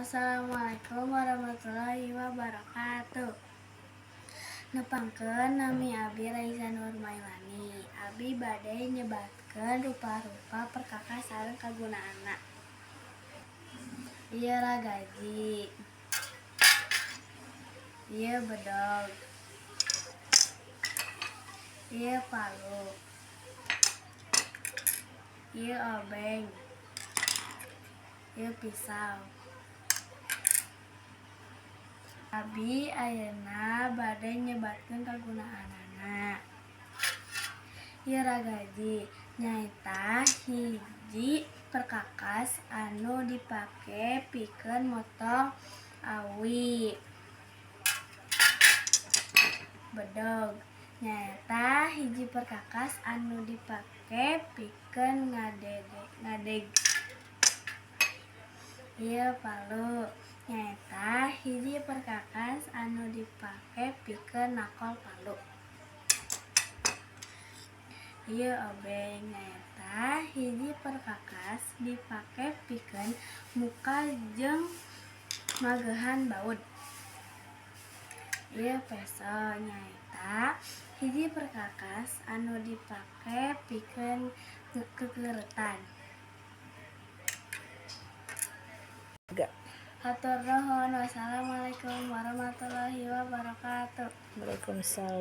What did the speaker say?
Assalamualaikum warahmatullahi wabarakatuh. Nepangkeun nami Abi Raisa Nurmailani. Abi bade nyebatkeun rupa-rupa perkakas sareng kagunaanna. Ieu ragaji. Ieu bedog. Ieu palu. Ieu obeng. Ieu pisau. Abi ayeuna bade nyebatkeun kagunaanana. Ieu ragaji nyaeta hiji perkakas anu dipake pikeun motong awi. Bedog nyaeta hiji perkakas anu dipake pikeun ngadeg. Ieu palu nyaeta hiji perkakas anu dipake pikeun nakol palu. Ieu obeng nyaeta hiji perkakas dipake pikeun muka jeung mageuhan baud. Ieu peso nyaeta hiji perkakas anu dipake pikeun kekeuretan. Hatur nuhun. Wassalamualaikum warahmatullahi wabarakatuh. Waalaikumsalam.